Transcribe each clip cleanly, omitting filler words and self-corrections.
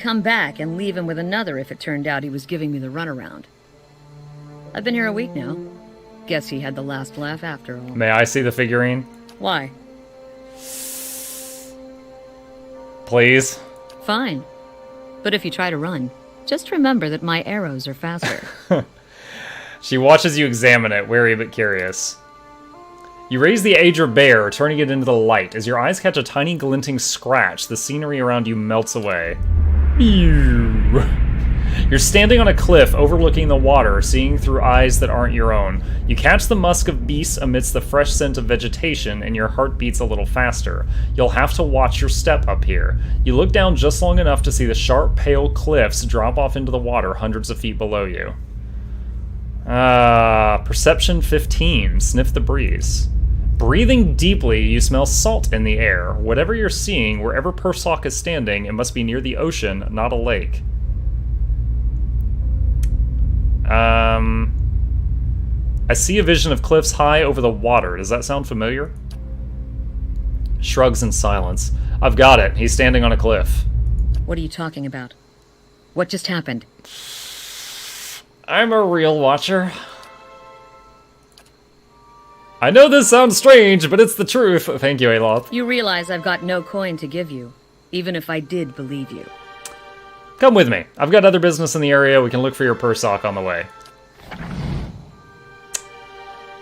come back and leave him with another if it turned out he was giving me the runaround. I've been here a week now. Guess he had the last laugh after all. May I see the figurine? Why? Please? Fine. But if you try to run, just remember that my arrows are faster. She watches you examine it, wary but curious. You raise the Ager Bear, turning it into the light. As your eyes catch a tiny glinting scratch, the scenery around you melts away. You're standing on a cliff overlooking the water, seeing through eyes that aren't your own. You catch the musk of beasts amidst the fresh scent of vegetation, and your heart beats a little faster. You'll have to watch your step up here. You look down just long enough to see the sharp, pale cliffs drop off into the water hundreds of feet below you. Perception 15. Sniff the breeze. Breathing deeply, you smell salt in the air. Whatever you're seeing, wherever Persock is standing, it must be near the ocean, not a lake. I see a vision of cliffs high over the water. Does that sound familiar? Shrugs in silence. I've got it. He's standing on a cliff. What are you talking about? What just happened? I'm a real watcher. I know this sounds strange, but it's the truth. Thank you, Aloth. You realize I've got no coin to give you, even if I did believe you. Come with me. I've got other business in the area. We can look for your Persock on the way.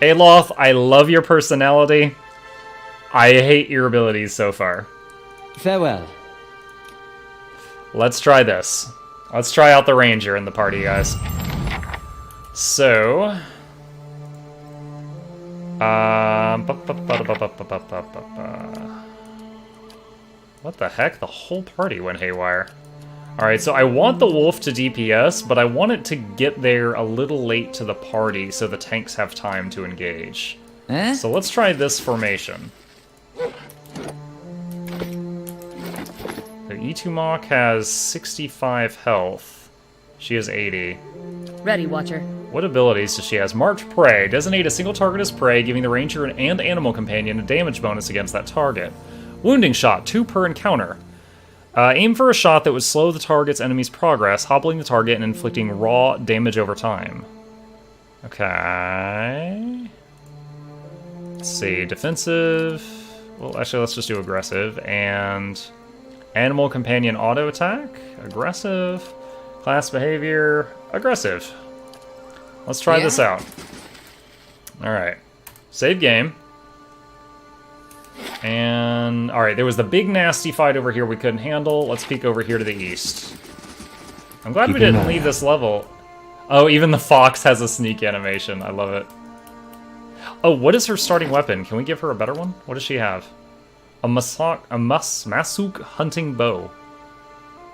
Aloth, I love your personality. I hate your abilities so far. Farewell. Let's try this. Let's try out the ranger in the party, guys. So... what the heck? The whole party went haywire. Alright, so I want the wolf to DPS, but I want it to get there a little late to the party so the tanks have time to engage. So let's try this formation. So Itumok has 65 health. She has 80. Ready, Watcher. What abilities does she have? Marked Prey. Designate a single target as prey, giving the ranger and animal companion a damage bonus against that target. Wounding Shot, 2 per encounter. Aim for a shot that would slow the target's enemy's progress, hobbling the target and inflicting raw damage over time. Okay. Let's see. Defensive. Well, actually, let's just do aggressive. And animal companion auto attack. Aggressive. Class behavior. Aggressive. Let's try this out. Alright. Save game. And, alright, there was the big nasty fight over here we couldn't handle. Let's peek over here to the east. I'm glad we didn't leave this level. Oh, even the fox has a sneak animation. I love it. Oh, what is her starting weapon? Can we give her a better one? What does she have? A Masuk hunting bow.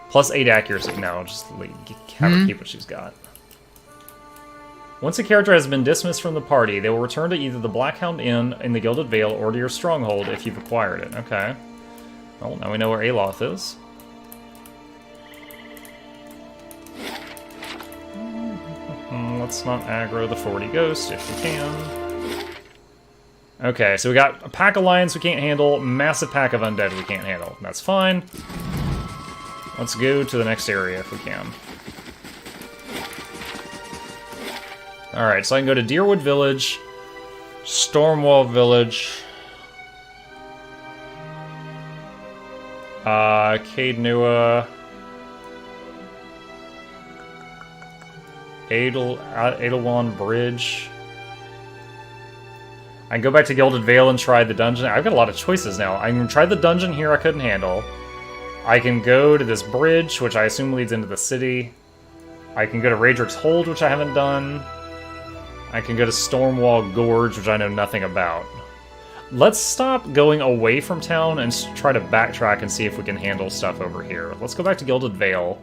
Plus 8 accuracy. No, just have her keep what she's got. Once a character has been dismissed from the party, they will return to either the Blackhound Inn in the Gilded Vale or to your stronghold if you've acquired it. Okay. Well, now we know where Aloth is. Let's not aggro the 40 ghost if we can. Okay, so we got a pack of lions we can't handle, massive pack of undead we can't handle. That's fine. Let's go to the next area if we can. Alright, so I can go to Deerwood Village, Stormwall Village, Cade Nua, Edelwan Bridge. I can go back to Gilded Vale and try the dungeon. I've got a lot of choices now. I can try the dungeon here I couldn't handle. I can go to this bridge, which I assume leads into the city. I can go to Raedric's Hold, which I haven't done. I can go to Stormwall Gorge, which I know nothing about. Let's stop going away from town and try to backtrack and see if we can handle stuff over here. Let's go back to Gilded Vale.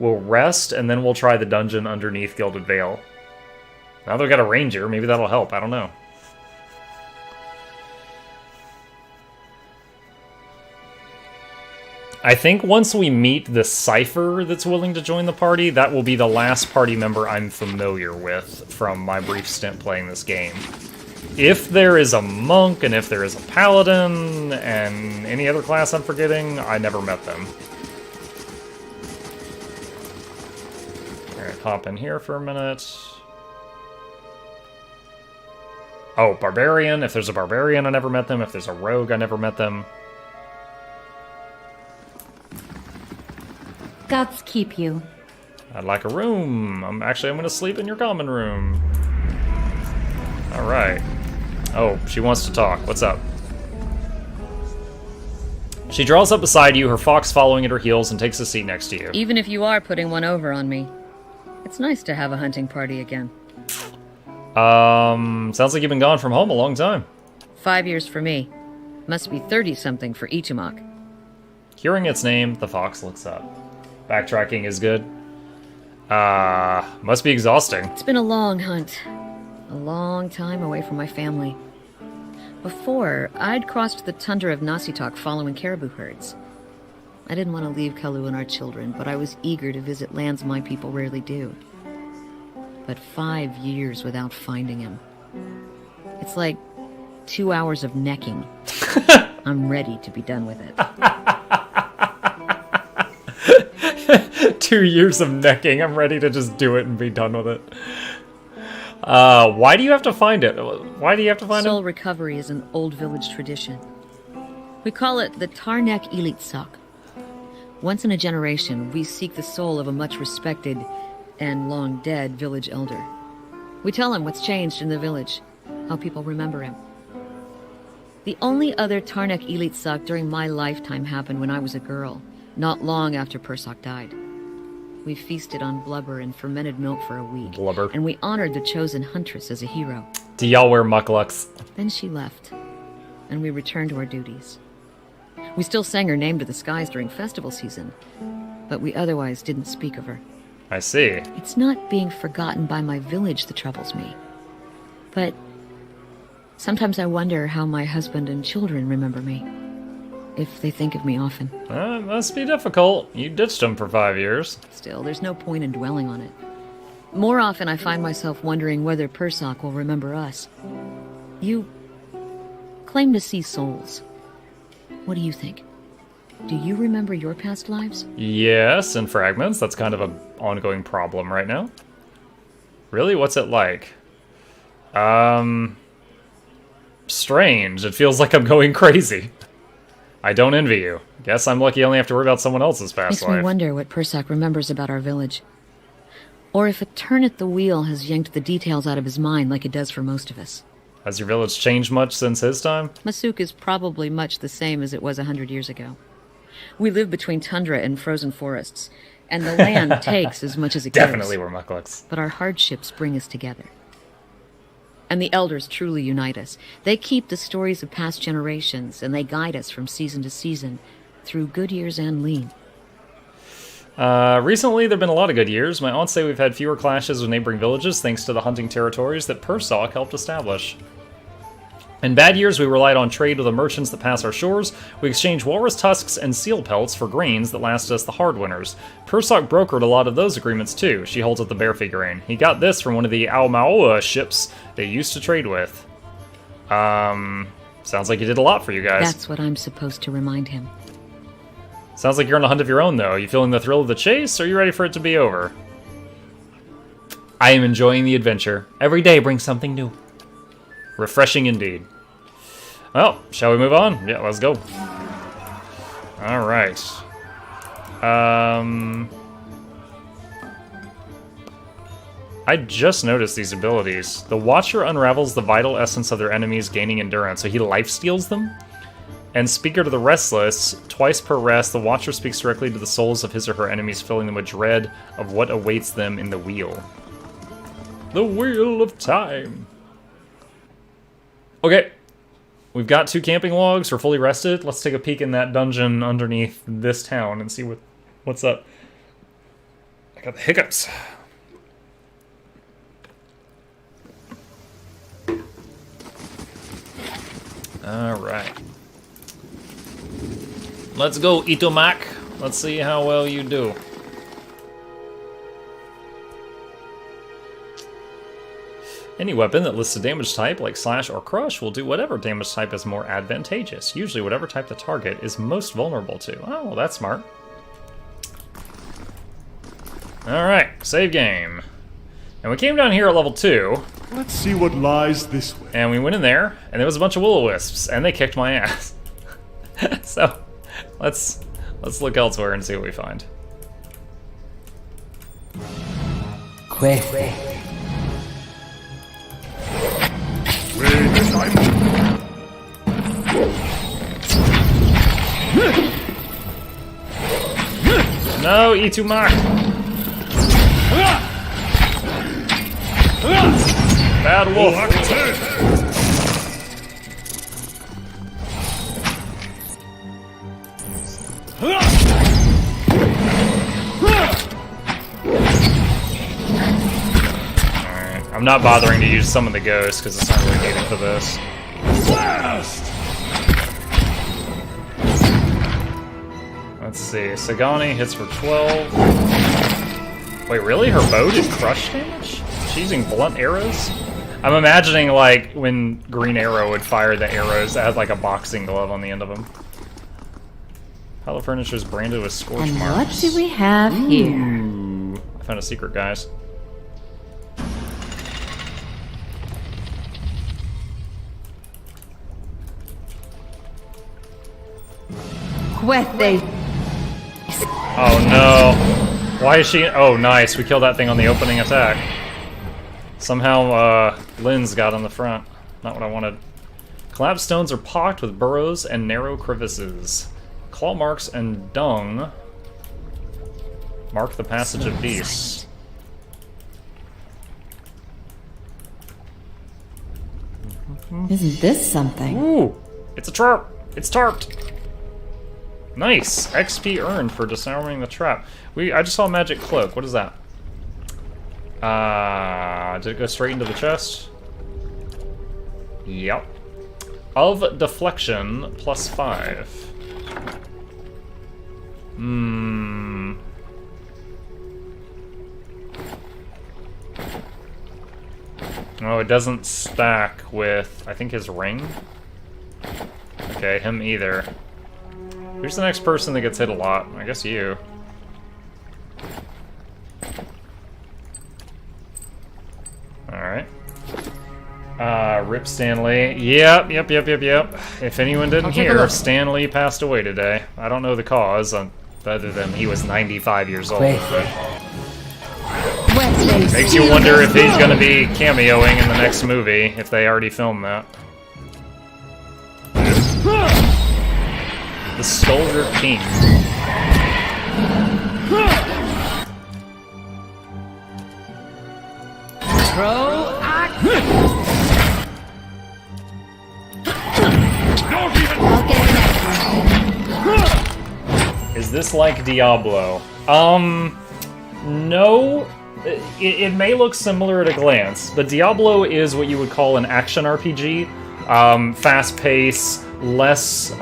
We'll rest, and then we'll try the dungeon underneath Gilded Vale. Now that we've got a ranger, maybe that'll help. I don't know. I think once we meet the Cypher that's willing to join the party, that will be the last party member I'm familiar with from my brief stint playing this game. If there is a monk, and if there is a paladin, and any other class I'm forgetting, I never met them. Alright, hop in here for a minute. Oh, barbarian. If there's a barbarian, I never met them. If there's a rogue, I never met them. Gods keep you. I'd like a room. I'm going to sleep in your common room. Alright. Oh, she wants to talk. What's up? She draws up beside you, her fox following at her heels, and takes a seat next to you. Even if you are putting one over on me, it's nice to have a hunting party again. Sounds like you've been gone from home a long time. 5 years for me. Must be 30-something for Ichimak. Hearing its name, the fox looks up. Backtracking is good. Must be exhausting. It's been a long hunt. A long time away from my family. Before, I'd crossed the tundra of Nasitok following caribou herds. I didn't want to leave Kalu and our children, but I was eager to visit lands my people rarely do. But 5 years without finding him. It's like 2 hours of necking. I'm ready to be done with it. 2 years of necking. I'm ready to just do it and be done with it. Why do you have to find it? Why do you have to find it? Soul recovery is an old village tradition. We call it the Tarnek Ilitsak. Once in a generation, we seek the soul of a much respected and long dead village elder. We tell him what's changed in the village, how people remember him. The only other Tarnek Ilitsak during my lifetime happened when I was a girl, not long after Persak died. We feasted on blubber and fermented milk for a week. Blubber. And we honored the chosen huntress as a hero. Do y'all wear mukluks? Then she left, and we returned to our duties. We still sang her name to the skies during festival season, but we otherwise didn't speak of her. I see. It's not being forgotten by my village that troubles me. But sometimes I wonder how my husband and children remember me. If they think of me often. It must be difficult. You ditched them for 5 years. Still, there's no point in dwelling on it. More often I find myself wondering whether Persak will remember us. You claim to see souls. What do you think? Do you remember your past lives? Yes, in fragments. That's kind of an ongoing problem right now. Really? What's it like? Strange. It feels like I'm going crazy. I don't envy you. Guess I'm lucky I only have to worry about someone else's past life. Makes me wonder what Persak remembers about our village. Or if a turn at the wheel has yanked the details out of his mind like it does for most of us. Has your village changed much since his time? Masuk is probably much the same as it was 100 years ago. We live between tundra and frozen forests, and the land takes as much as it gives. Definitely we're mukluks. But our hardships bring us together. And the elders truly unite us. They keep the stories of past generations, and they guide us from season to season, through good years and lean. Recently, there have been a lot of good years. My aunts say we've had fewer clashes with neighboring villages thanks to the hunting territories that Persak helped establish. In bad years, we relied on trade with the merchants that pass our shores. We exchanged walrus tusks and seal pelts for grains that last us the hard winters. Persak brokered a lot of those agreements too. She holds up the bear figurine. He got this from one of the Aomaoa ships they used to trade with. Sounds like he did a lot for you guys. That's what I'm supposed to remind him. Sounds like you're on a hunt of your own, though. You feeling the thrill of the chase, or are you ready for it to be over? I am enjoying the adventure. Every day brings something new. Refreshing indeed. Well, shall we move on? Yeah, let's go. Alright. I just noticed these abilities. The Watcher unravels the vital essence of their enemies, gaining endurance, so he lifesteals them? And Speaker to the Restless, twice per rest, the Watcher speaks directly to the souls of his or her enemies, filling them with dread of what awaits them in the Wheel. The Wheel of Time. Okay. We've got 2 camping logs. We're fully rested. Let's take a peek in that dungeon underneath this town and see what's up. I got the hiccups. Alright. Let's go, Itomak. Let's see how well you do. Any weapon that lists a damage type, like Slash or Crush, will do whatever damage type is more advantageous, usually whatever type the target is most vulnerable to. Oh, that's smart. Alright, save game. And we came down here at level 2. Let's see what lies this way. And we went in there, and there was a bunch of will-o-wisps, and they kicked my ass. So, let's look elsewhere and see what we find. Quick. Wait, I'm... No, E2 Mach! Bad wolf! Alright, I'm not bothering to use some of the ghosts because it's not really needed for this. Let's see, Sagani hits for 12. Wait, really? Her bow did crush damage? She's using blunt arrows? I'm imagining, like, when Green Arrow would fire the arrows that had, like, a boxing glove on the end of them. Pile of furniture is branded with scorch And marks. what do we have here? Ooh, I found a secret, guys. Cuete. Oh no. Why is she... Oh, nice. We killed that thing on the opening attack. Somehow, Lynn's got on the front. Not what I wanted. Collapsed stones are pocked with burrows and narrow crevices. Claw marks and dung mark the passage of beasts. Isn't this something? Ooh! It's a trap! It's tarped! Nice! XP earned for disarming the trap. I just saw a magic cloak. What is that? Did it go straight into the chest? Yep. Of deflection, plus 5. Hmm. Oh, it doesn't stack with, I think, his ring? Okay, him either. Who's the next person that gets hit a lot? I guess you. Alright. Rip Stanley. Yep. If anyone didn't hear, Stanley passed away today. I don't know the cause, other than he was 95 years old. Makes you wonder if he's gonna be cameoing in the next movie, if they already filmed that. The Soldier King. Is this like Diablo? No. It may look similar at a glance, but Diablo is what you would call an action RPG. Fast pace, less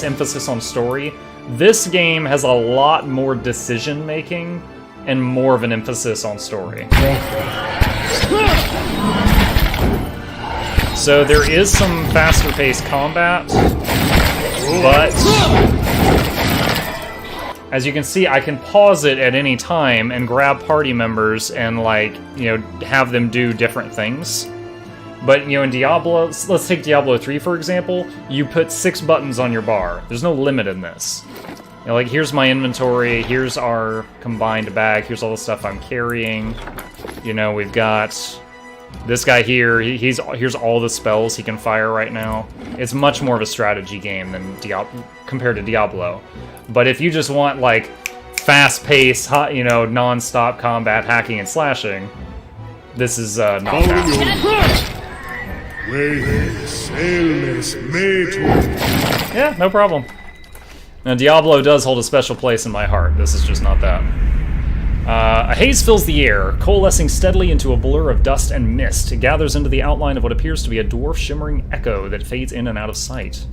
emphasis on story. This game has a lot more decision making and more of an emphasis on story. So there is some faster paced combat, but as you can see, I can pause it at any time and grab party members and, like, you know, have them do different things. But, you know, in Diablo, let's take Diablo 3 for example, you put 6 buttons on your bar. There's no limit in this. You know, like, here's my inventory, here's our combined bag, here's all the stuff I'm carrying. You know, we've got this guy here, here's all the spells he can fire right now. It's much more of a strategy game than compared to Diablo. But if you just want, like, fast-paced, you know, non-stop combat, hacking and slashing, this is not that. Yeah, no problem. Now, Diablo does hold a special place in my heart. This is just not that. A haze fills the air, coalescing steadily into a blur of dust and mist. It gathers into the outline of what appears to be a dwarf shimmering echo that fades in and out of sight.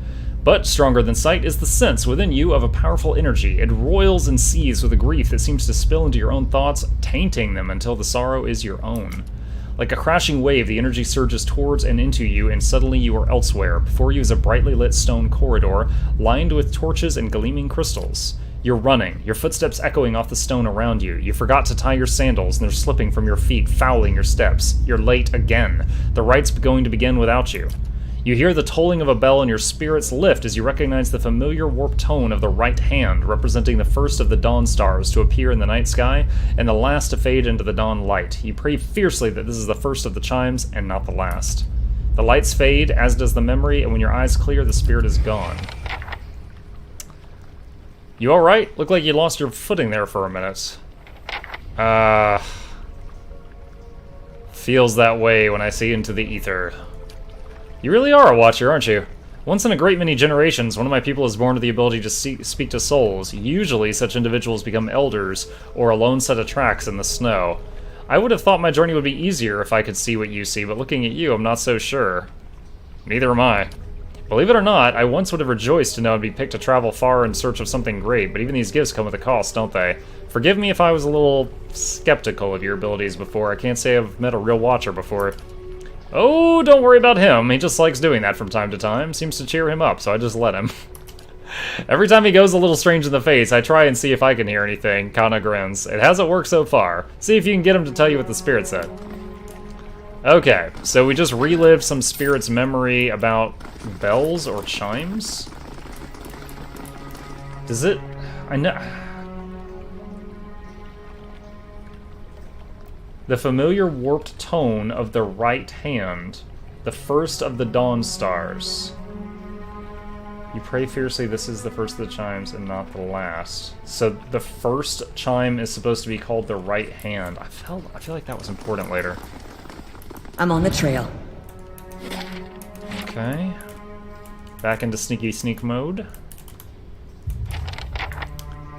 But stronger than sight is the sense within you of a powerful energy. It roils and seethes with a grief that seems to spill into your own thoughts, tainting them until the sorrow is your own. Like a crashing wave, the energy surges towards and into you, and suddenly you are elsewhere. Before you is a brightly lit stone corridor, lined with torches and gleaming crystals. You're running, your footsteps echoing off the stone around you. You forgot to tie your sandals, and they're slipping from your feet, fouling your steps. You're late again. The rite's going to begin without you. You hear the tolling of a bell, and your spirits lift as you recognize the familiar warped tone of the right hand, representing the first of the dawn stars to appear in the night sky, and the last to fade into the dawn light. You pray fiercely that this is the first of the chimes, and not the last. The lights fade, as does the memory, and when your eyes clear, the spirit is gone. You alright? Looked like you lost your footing there for a minute. Feels that way when I see into the ether. You really are a watcher, aren't you? Once in a great many generations, one of my people is born with the ability to speak to souls. Usually, such individuals become elders, or a lone set of tracks in the snow. I would have thought my journey would be easier if I could see what you see, but looking at you, I'm not so sure. Neither am I. Believe it or not, I once would have rejoiced to know I'd be picked to travel far in search of something great, but even these gifts come with a cost, don't they? Forgive me if I was a little skeptical of your abilities before. I can't say I've met a real watcher before. Oh, don't worry about him. He just likes doing that from time to time. Seems to cheer him up, so I just let him. Every time he goes a little strange in the face, I try and see if I can hear anything. Kana grins. It hasn't worked so far. See if you can get him to tell you what the spirit said. Okay, so we just relived some spirit's memory about bells or chimes? Does it... I know... The familiar warped tone of the right hand, the first of the dawn stars. You pray fiercely, this is the first of the chimes and not the last. So the first chime is supposed to be called the right hand. I feel like that was important later. I'm on the trail. Okay. Back into sneaky sneak mode.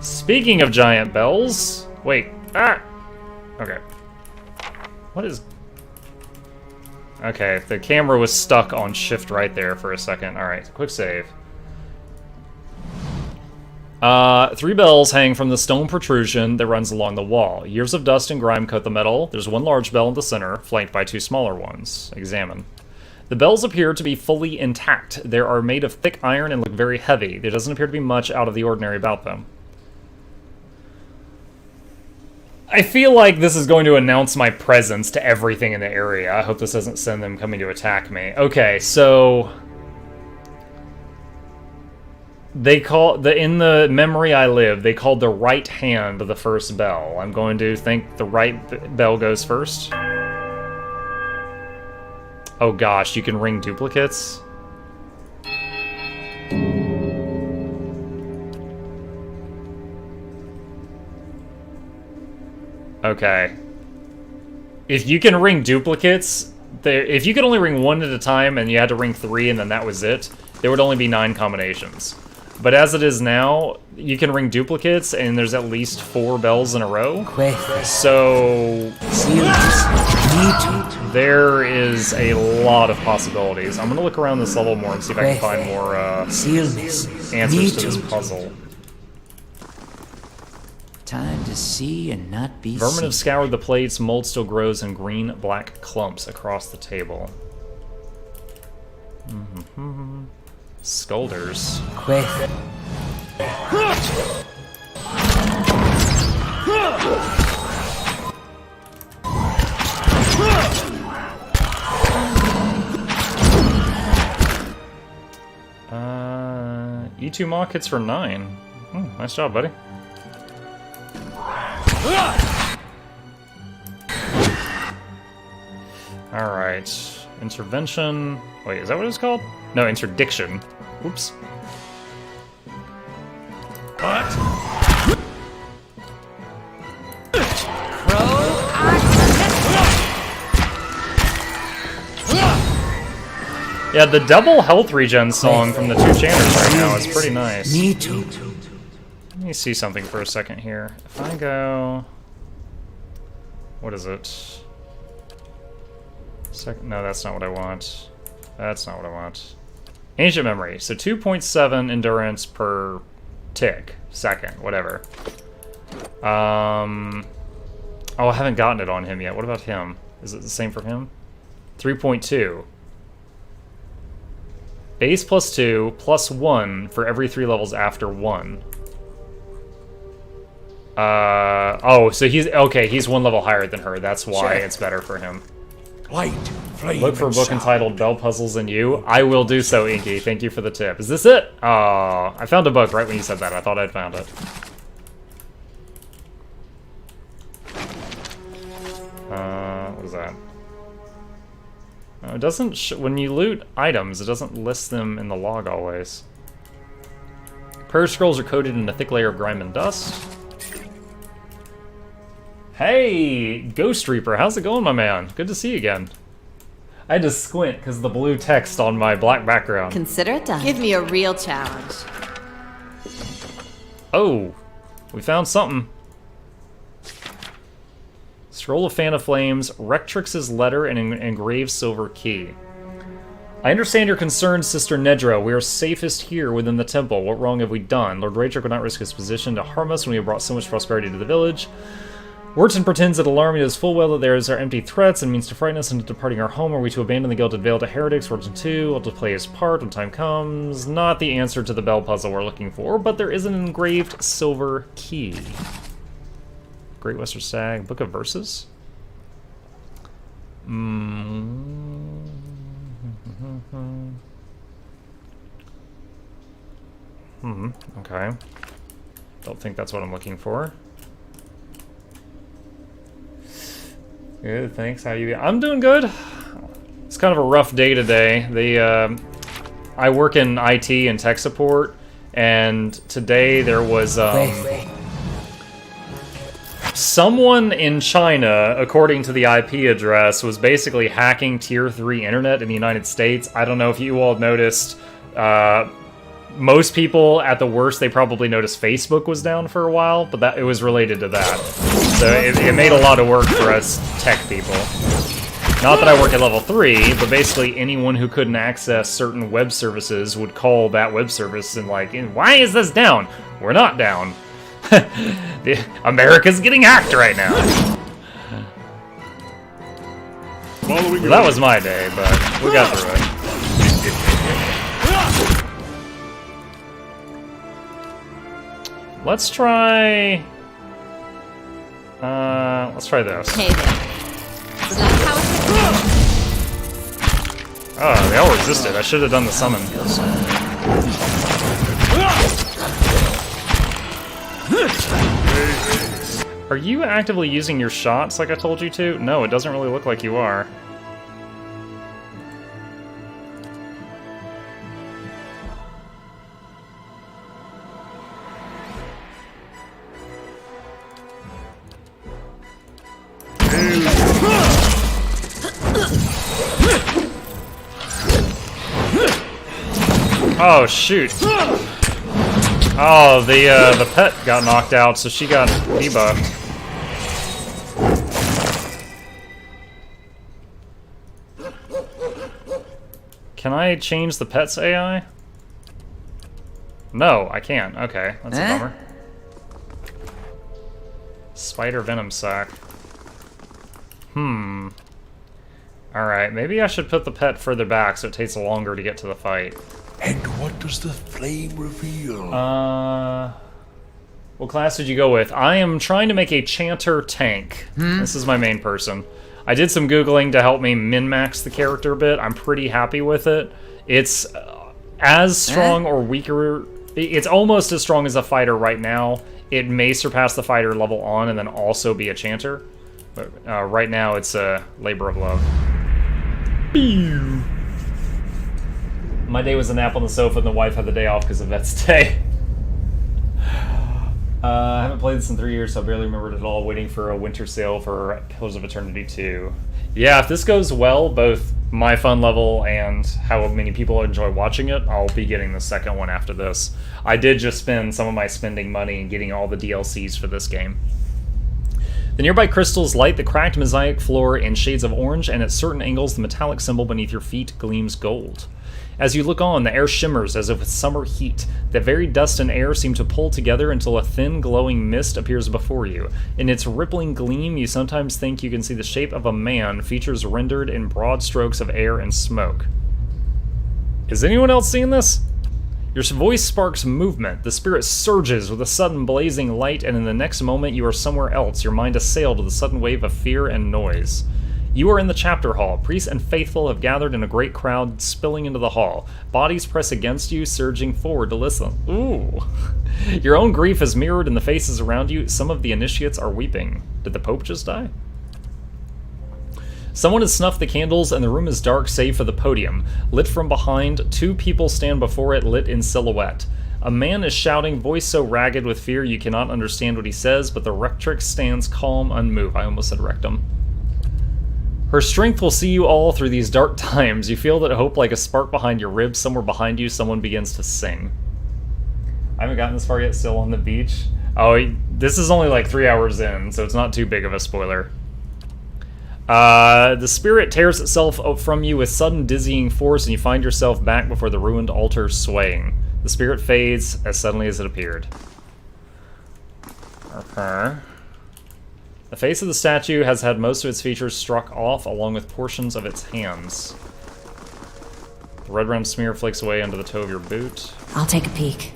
Speaking of giant bells... Wait. Ah! Okay. What is... Okay, the camera was stuck on shift right there for a second. Alright, quick save. 3 bells hang from the stone protrusion that runs along the wall. Years of dust and grime coat the metal. There's one large bell in the center, flanked by 2 smaller ones. Examine. The bells appear to be fully intact. They are made of thick iron and look very heavy. There doesn't appear to be much out of the ordinary about them. I feel like this is going to announce my presence to everything in the area. I hope this doesn't send them coming to attack me. Okay, so... They call... in the memory I live, they called the right hand the first bell. I'm going to think the right bell goes first. Oh gosh, you can ring duplicates? Okay. If you can ring duplicates, if you could only ring 1 at a time and you had to ring 3 and then that was it, there would only be 9 combinations. But as it is now, you can ring duplicates and there's at least 4 bells in a row. So... there is a lot of possibilities. I'm gonna look around this level more and see if I can find more answers to this puzzle. Time to see and not be Vermin have scoured the plates, mold still grows in green-black clumps across the table. Scolders. E2 mock hits for 9. Nice job, buddy. Alright. Intervention. Wait, is that what it's called? No, interdiction. Oops. What? Yeah, the double health regen song from the 2 chanters right now is pretty nice. Let me see something for a second here. If I go... What is it? No, that's not what I want. That's not what I want. Ancient memory. So 2.7 endurance per tick. Second. Whatever. Oh, I haven't gotten it on him yet. What about him? Is it the same for him? 3.2. Base plus 2, plus 1 for every 3 levels after 1. Oh, so he's one level higher than her. That's why it's better for him. Light, flame, Look for a and book sound. entitled Bell Puzzles and You. I will do so, Inky. Thank you for the tip. Is this it? Oh, I found a book right when you said that. I thought I'd found it. What is that? It doesn't, when you loot items, it doesn't list them in the log always. Prayer scrolls are coated in a thick layer of grime and dust. Hey, Ghost Reaper, how's it going, my man? Good to see you again. I had to squint because of the blue text on my black background. Consider it done. Give me a real challenge. Oh, we found something. Scroll of Fan of Flames, Rectrix's letter, and an engraved silver key. I understand your concerns, Sister Nedra. We are safest here within the temple. What wrong have we done? Lord Raedric would not risk his position to harm us when we have brought so much prosperity to the village. Wharton pretends that alarming knows full well that there are empty threats and means to frighten us into departing our home. Are we to abandon the gilded veil to heretics? Wharton too will to play his part when time comes. Not the answer to the bell puzzle we're looking for, but there is an engraved silver key. Great Western Stag, Book of Verses? Okay. Don't think that's what I'm looking for. Good, thanks. How you? I'm doing good. It's kind of a rough day today. I work in IT and tech support, and today there was someone in China, according to the IP address, was basically hacking Tier 3 internet in the United States. I don't know if you all noticed. Most people, at the worst, they probably noticed Facebook was down for a while, but it was related to that. So it made a lot of work for us tech people. Not that I work at level 3, but basically anyone who couldn't access certain web services would call that web service and like, why is this down? We're not down. America's getting hacked right now. Following That was my day, but we got through it. Let's try this. Hey there. Is that how it's Oh, they all resisted. I should have done the summon. Are you actively using your shots like I told you to? No, it doesn't really look like you are. Oh shoot! Oh, the pet got knocked out, so she got debuffed. Can I change the pet's AI? No, I can't. Okay, that's a bummer. Spider venom sac. Alright, maybe I should put the pet further back so it takes longer to get to the fight. And what does the flame reveal? What class did you go with? I am trying to make a Chanter tank. This is my main person. I did some Googling to help me min-max the character a bit. I'm pretty happy with it. It's as strong or weaker. It's almost as strong as a fighter right now. It may surpass the fighter level on and then also be a Chanter. But right now it's a labor of love. My day was a nap on the sofa and the wife had the day off because of Vet's day. I haven't played this in 3 years, so I barely remembered it at all, waiting for a winter sale for Pillars of Eternity 2. Yeah, if this goes well, both my fun level and how many people enjoy watching it, I'll be getting the second one after this. I did just spend some of my spending money in getting all the DLCs for this game. The nearby crystals light the cracked mosaic floor in shades of orange, and at certain angles the metallic symbol beneath your feet gleams gold. As you look on, the air shimmers as if with summer heat. The very dust and air seem to pull together until a thin, glowing mist appears before you. In its rippling gleam, you sometimes think you can see the shape of a man, features rendered in broad strokes of air and smoke. Is anyone else seeing this? Your voice sparks movement. The spirit surges with a sudden blazing light, and in the next moment you are somewhere else, your mind assailed with a sudden wave of fear and noise. You are in the chapter hall. Priests and faithful have gathered in a great crowd, spilling into the hall. Bodies press against you, surging forward to listen. Ooh. Your own grief is mirrored in the faces around you. Some of the initiates are weeping. Did the Pope just die? Someone has snuffed the candles, and the room is dark save for the podium. Lit from behind, 2 people stand before it, lit in silhouette. A man is shouting, voice so ragged with fear you cannot understand what he says, but the rectrix stands calm, unmoved. I almost said rectum. Her strength will see you all through these dark times. You feel that hope like a spark behind your ribs. Somewhere behind you, someone begins to sing. I haven't gotten this far yet, still on the beach. Oh, this is only like 3 hours in, so it's not too big of a spoiler. The spirit tears itself from you with sudden dizzying force, and you find yourself back before the ruined altar swaying. The spirit fades as suddenly as it appeared. Okay. The face of the statue has had most of its features struck off, along with portions of its hands. The red round smear flakes away under the toe of your boot. I'll take a peek.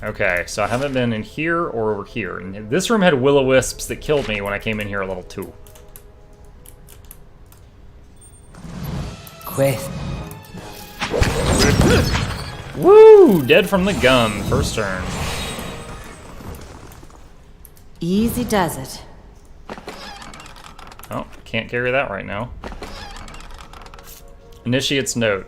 Okay, so I haven't been in here or over here. And this room had will-o-wisps that killed me when I came in here at level 2. Quit. Woo! Dead from the gun. First turn. Easy does it. Oh, can't carry that right now. Initiate's note.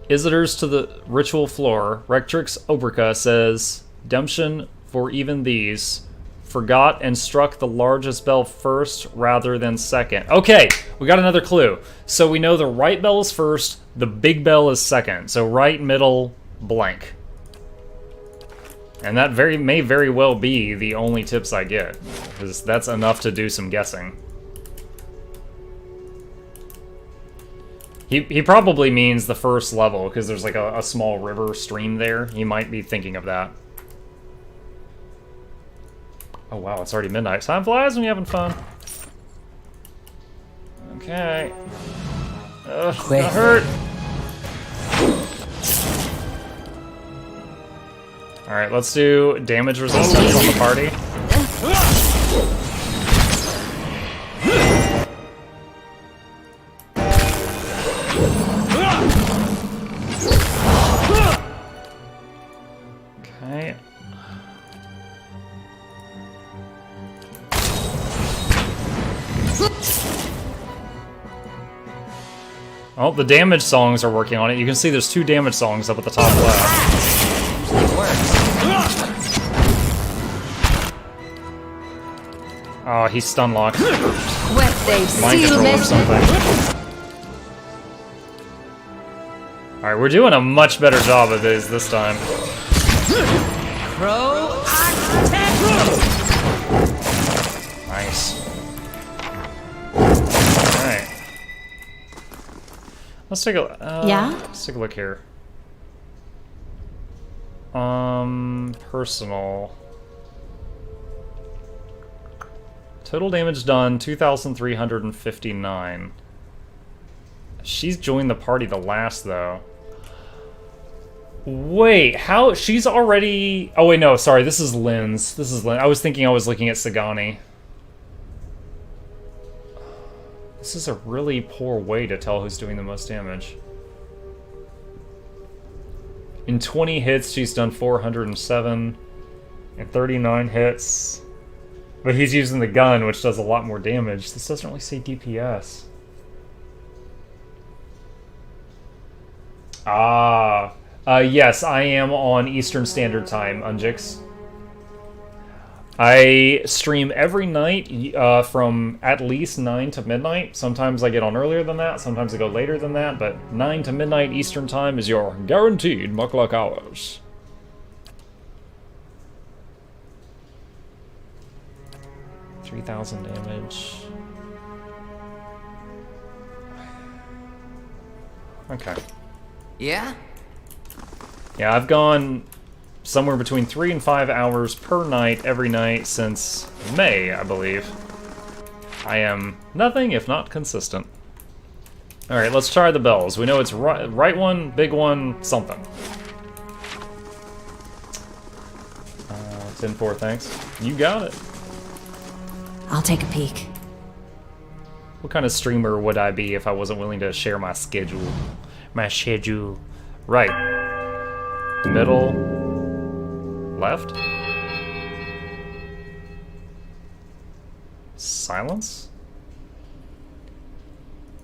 Visitors to the ritual floor, Rectrix Obrica says, Redemption for even these. Forgot and struck the largest bell first rather than second. Okay, we got another clue. So we know the right bell is first, the big bell is second. So right, middle, blank. And that may very well be the only tips I get, because that's enough to do some guessing. He probably means the first level, because there's like a small river stream there. He might be thinking of that. Oh wow, it's already midnight. Time flies when you're having fun. Okay. Ugh, that hurt. Alright, let's do damage resistance on the party. Okay. Oh, the damage songs are working on it. You can see there's 2 damage songs up at the top left. Oh, he's stun locked. What they Mind seal control or mission. something. Alright, we're doing a much better job of this time. Crow attack. Nice. Alright. Let's take a Yeah? Let's take a look here. Personal. Total damage done 2,359. She's joined the party the last though. Wait, how? She's already. Oh wait, no, sorry. This is Lynn's. This is Lynn. I was thinking I was looking at Sagani. This is a really poor way to tell who's doing the most damage. In 20 hits, she's done 407. In 39 hits. But he's using the gun, which does a lot more damage. This doesn't really say DPS. Yes, I am on Eastern Standard Time, Unjix. I stream every night from at least 9 to midnight. Sometimes I get on earlier than that, sometimes I go later than that, but 9 to midnight Eastern Time is your guaranteed Mukluk hours. $3,000 damage. Okay. Yeah? Yeah, I've gone somewhere between 3 and 5 hours per night, every night since May, I believe. I am nothing if not consistent. Alright, let's try the bells. We know it's right one, big one, something. 10-4, thanks. You got it. I'll take a peek. What kind of streamer would I be if I wasn't willing to share my schedule? My schedule. Right. Middle. Left. Silence.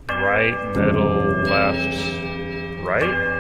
Right, middle, left, right.